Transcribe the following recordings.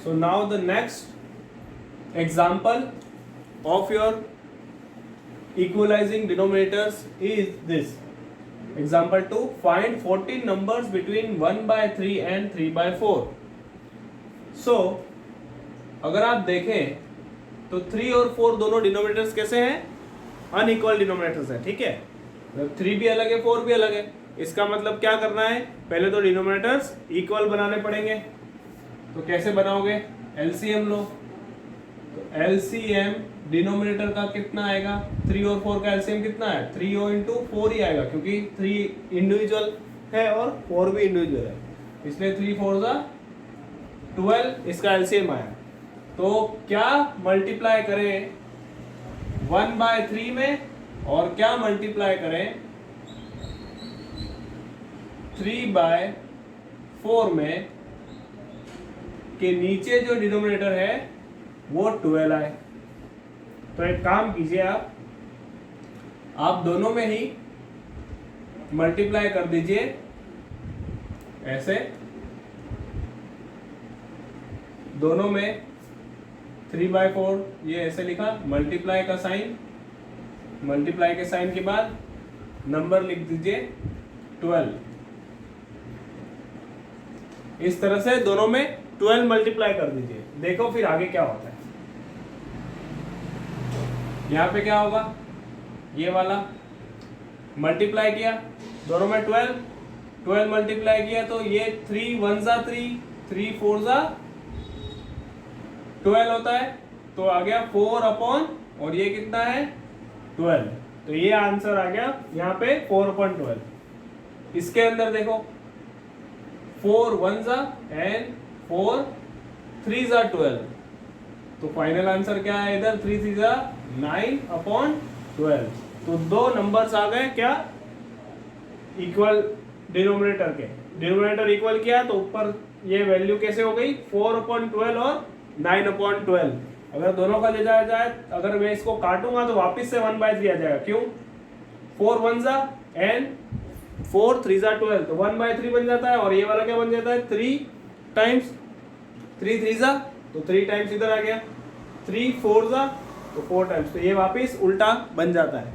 So now the next example of your equalizing denominators is this. Example 2, find 14 numbers between 1/3 and 3/4. So अगर आप देखें तो 3 और 4 दोनों डिनोमिनेटर्स कैसे हैं? अनइक्वल डिनोमिनेटर्स है, ठीक है। मतलब 3 भी अलग है, 4 भी अलग है। इसका मतलब क्या करना है, पहले तो डिनोमिनेटर्स इक्वल बनाने पड़ेंगे। तो कैसे बनाओगे? एलसीएम लो। तो एलसीएम डिनोमिनेटर का कितना आएगा? 3 और 4 का एलसीएम कितना है? 3 इंटू 4 ही आएगा, क्योंकि 3 इंडिविजुअल है और 4 भी इंडिविजुअल है, इसलिए 3 4 जा 12 इसका एलसीएम आया। तो क्या मल्टीप्लाई करें 1/3 में और क्या मल्टीप्लाई करें 3/4 में, के नीचे जो डिनोमिनेटर है वो 12 आए। तो एक काम कीजिए, आप दोनों में ही मल्टीप्लाई कर दीजिए ऐसे, दोनों में 3/4 ये ऐसे लिखा, मल्टीप्लाई का साइन, मल्टीप्लाई के साइन के बाद नंबर लिख दीजिए 12। इस तरह से दोनों में 12 मल्टीप्लाई कर दीजिए, देखो फिर आगे क्या होता है। यहाँ पे क्या होगा, ये वाला मल्टीप्लाई किया दोनों में 12 मल्टीप्लाई किया तो ये 3 1 जा 3 3 4 जा 12 होता है। तो आ गया 4 और ये कितना है 12। तो ये आंसर आ गया यहाँ पे 4/12। इसके अंदर देखो 4 1 जा एंड 4 3 जा 12। तो फाइनल आंसर क्या है इधर? 3 3 जा 9/12। तो दो नंबर्स आ गए क्या, इक्वल डिनोमिनेटर के। डिनोमिनेटर इक्वल किया तो ऊपर ये वैल्यू कैसे हो गई 4/12 और 9/12। अगर दोनों का ले जाया जाए, अगर मैं इसको काटूंगा तो वापस से 1/3 आ जाएगा। क्यों? 4 1 जा एंड 4 3 जा 12, तो 1/3 बन जाता है। और ये वाला क्या बन जाता है 3 टाइम्स 3 3 जा, तो 3 टाइम्स इधर आ गया, 3 4 जा तो 4 टाइम्स, तो ये वापस उल्टा बन जाता है।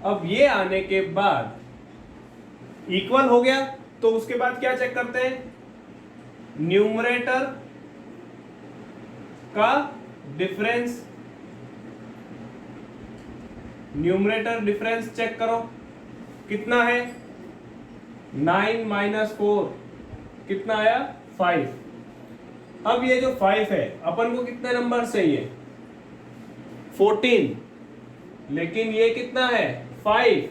अब ये आने के बाद इक्वल हो गया, तो उसके बाद क्या चेक करते हैं, न्यूमरेटर का डिफरेंस। न्यूमरेटर डिफरेंस चेक करो कितना है, 9 - 4 कितना आया 5। अब ये जो 5 है, अपन को कितने नंबर चाहिए 14, लेकिन ये कितना है 5,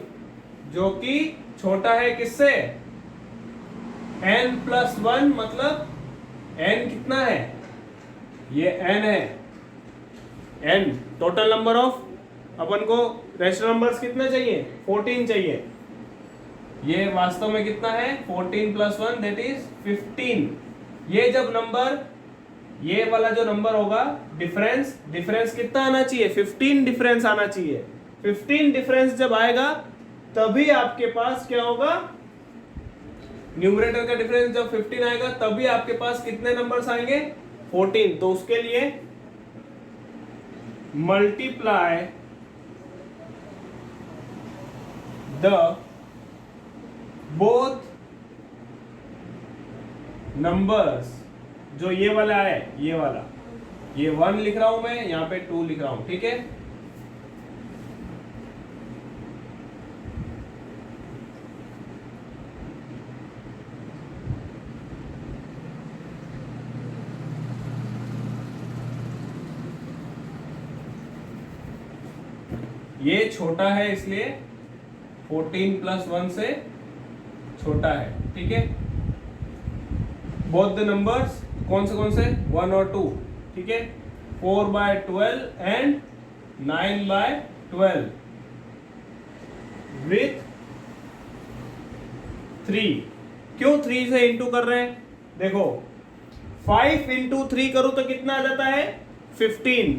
जो कि छोटा है किससे, n+1, मतलब n कितना है, ये n है। n टोटल नंबर ऑफ, अपन को रेशनल नंबर्स कितने चाहिए 14 चाहिए। ये वास्तव में कितना है 14 + 1 दैट इज 15। ये जब नंबर, ये वाला जो नंबर होगा डिफरेंस कितना आना चाहिए 15 डिफरेंस आना चाहिए। 15 डिफरेंस जब आएगा तभी आपके पास क्या होगा, न्यूमरेटर का डिफरेंस जब 15 आएगा तभी आपके पास कितने नंबर्स आएंगे 14। तो उसके लिए मल्टीप्लाई द बोथ नंबर्स, जो ये वाला है, ये वाला, ये 1 लिख रहा हूं मैं, यहां पे 2 लिख रहा हूं, ठीक है। ये छोटा है इसलिए 14 + 1 से छोटा है, ठीक है। बोथ द नंबर्स कौन से 1 और 2, ठीक है। 4/12 एंड 9/12 विथ 3। क्यों 3 से इंटू कर रहे हैं, देखो 5 × 3 करूं तो कितना आ जाता है 15।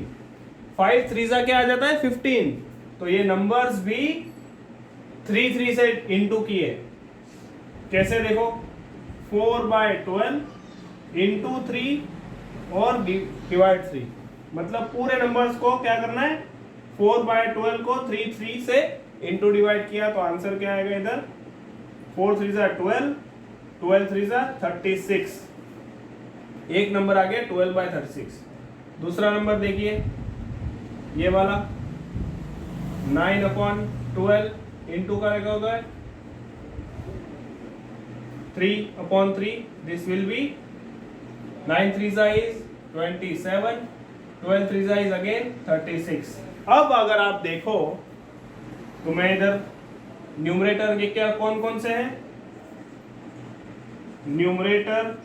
5 3 जा क्या आ जाता है 15। तो ये नंबर्स भी 3 3 से इंटू किए, कैसे देखो 4/12 × 3 और डिवाइड 3, मतलब पूरे नंबर्स को क्या करना है, 4/12 को 3 से इंटू डिवाइड किया तो आंसर क्या आएगा इधर, 4 3 12, 12 3 36, एक नंबर आ गया 12/36। दूसरा नंबर देखिए ये वाला 9/12 इंटू करेगा उधर 3/3, this will be 9 3 is 27, 12 3 is again 36। अब अगर आप देखो तो मैं इधर न्यूमरेटर के क्या कौन कौन से हैं, न्यूमरेटर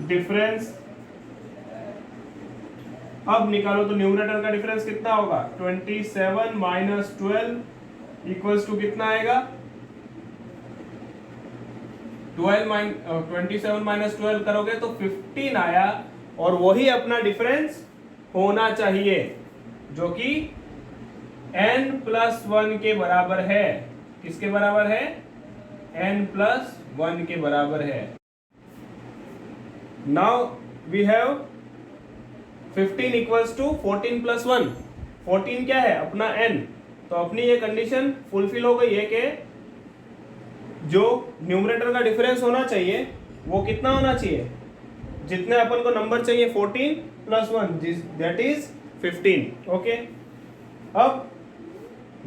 डिफरेंस अब निकालो तो न्यूमरेटर का डिफरेंस कितना होगा, 27 माइनस 12 इक्वल्स टू कितना आएगा, 27 माइनस 12 करोगे तो 15 आया, और वही अपना डिफरेंस होना चाहिए जो कि n+1 के बराबर है। किसके बराबर है, n+1 के बराबर है। Now we have 15 equals to 14 + 1, 14 क्या है अपना n, तो अपनी ये कंडीशन फुलफिल हो गई है कि जो न्यूमरेटर का डिफरेंस होना चाहिए वो कितना होना चाहिए, जितने अपन को नंबर चाहिए 14 + 1 दैट इज 15। ओके, अब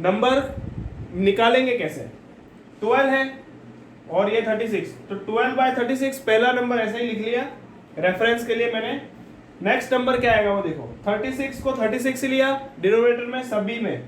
नंबर निकालेंगे कैसे, 12 है और ये 36, तो 12/36 पहला नंबर ऐसे ही लिख लिया रेफरेंस के लिए मैंने। नेक्स्ट नंबर क्या आएगा वो देखो, 36 को 36 लिया डिनोमिनेटर में सभी में,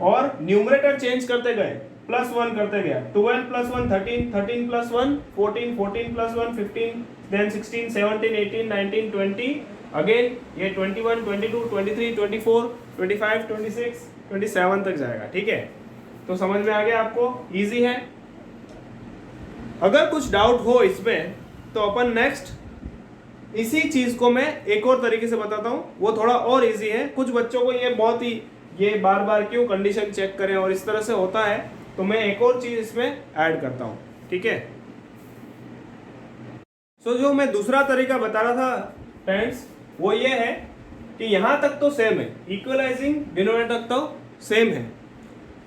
और न्यूमरेटर चेंज करते गए, +1 करते गया, 12 + 1 13, 13 + 1 14, 14 + 1 15, then 16 17 18 19 20, अगेन ये 21 22 23 24 25 26 27 तक जाएगा। ठीक है, तो समझ में आ गया आपको, इजी है। अगर कुछ डाउट हो इसमें तो अपन नेक्स्ट इसी चीज को मैं एक और तरीके से बताता हूँ, वो थोड़ा और इजी है। कुछ बच्चों को ये बहुत ही ये बार बार क्यों कंडीशन चेक करें और इस तरह से होता है, तो मैं एक और चीज इसमें ऐड करता हूँ। ठीक है, सो जो मैं दूसरा तरीका बता रहा था फ्रेंड्स वो ये है कि यहां तक तो सेम है, इक्वलाइजिंग डिनोमिनेटर तक तो सेम है।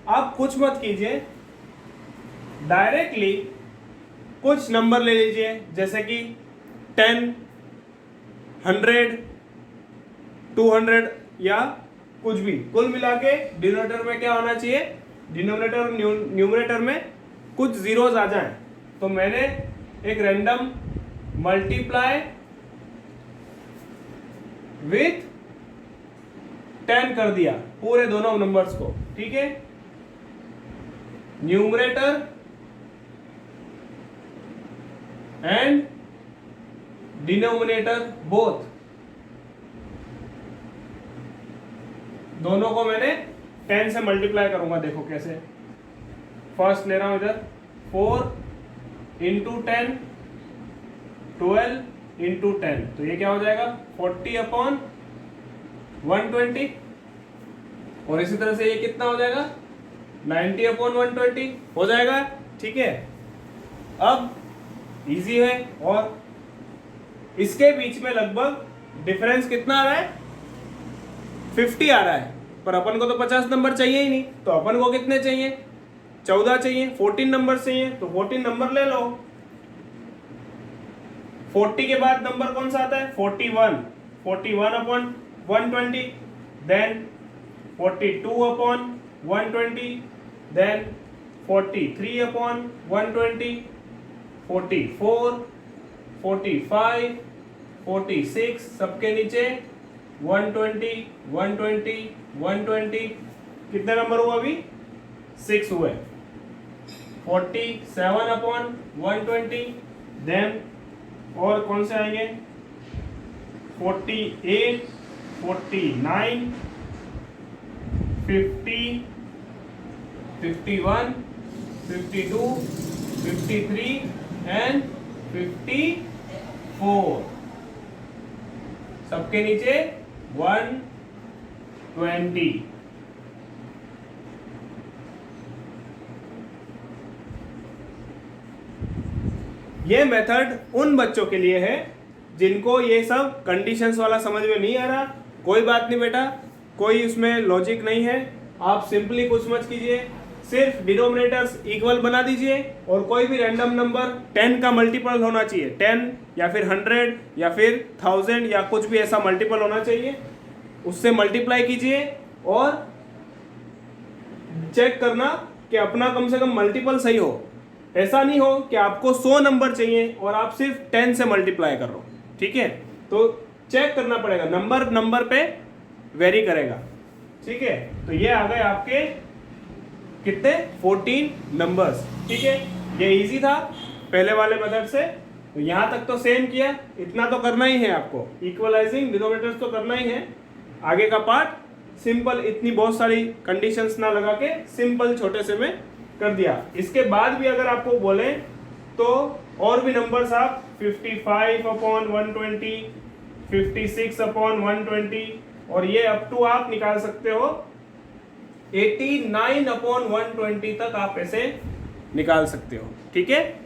आप कुछ मत कीजिए, डायरेक्टली कुछ नंबर ले लीजिए जैसे कि 10 100 200 या कुछ भी, कुल मिला के डिनोमिनेटर में क्या होना चाहिए, डिनोमिनेटर न्यूमरेटर में कुछ जीरोस आ जाएं। तो मैंने एक रैंडम मल्टीप्लाई विथ 10 कर दिया पूरे दोनों नंबर्स को। ठीक है, न्यूमरेटर एंड डिनोमिनेटर बोथ, दोनों को मैंने 10 से मल्टीप्लाई करूंगा। देखो कैसे, फर्स्ट ले रहा हूं इधर 4 × 10 12 × 10, तो ये क्या हो जाएगा 40/120, और इसी तरह से ये कितना हो जाएगा 90/120 हो जाएगा। ठीक है, अब इजी है, और इसके बीच में लगभग डिफरेंस कितना आ रहा है 50 आ रहा है, पर अपन को तो 50 नंबर चाहिए ही नहीं, तो अपन को कितने चाहिए 14 चाहिए, 14 नंबर चाहिए, तो 14 नंबर ले लो। 40 के बाद नंबर कौन सा आता है 41, 41/120, देन 42/120, देन 43/120, 44 45 46, सबके नीचे 120 120 120, कितने नंबर हुआ अभी 6 हुए, 47/120, देन और कौन से आएंगे 48 49 50 51 52 53 एंड 54, सबके नीचे 120। ये मेथड उन बच्चों के लिए है जिनको ये सब कंडीशंस वाला समझ में नहीं आ रहा, कोई बात नहीं बेटा, कोई उसमें लॉजिक नहीं है, आप सिंपली कुछ मत कीजिए, सिर्फ डिनोमिनेटर्स इक्वल बना दीजिए और कोई भी रैंडम नंबर 10 का मल्टीपल होना चाहिए, 10 या फिर 100 या फिर 1000 या कुछ भी ऐसा मल्टीपल होना चाहिए, उससे मल्टीप्लाई कीजिए और चेक करना कि अपना कम से कम मल्टीपल सही हो। ऐसा नहीं हो कि आपको 100 नंबर चाहिए और आप सिर्फ 10 से मल्टीप्लाई कर रहे हो, ठीक है, तो चेक करना पड़ेगा, नंबर नंबर पे वेरी करेगा, ठीक है। तो ये आ गए आपके कितने 14 नंबर्स, ठीक है, ये इजी था पहले वाले मेथड से। तो यहाँ तक तो सेम किया, इतना तो करना ही है आपको, इक्वलाइजिंग डिनोमिनेटर्स तो करना ही है। आगे का पार्ट सिंपल, इतनी बहुत सारी कंडीशंस ना लगा के सिंपल छोटे से में कर दिया। इसके बाद भी अगर आपको बोले तो और भी नंबर्स आप 55/120, 56/120 और ये अप टू आप निकाल सकते हो 89/120 तक आप ऐसे निकाल सकते हो, ठीक है।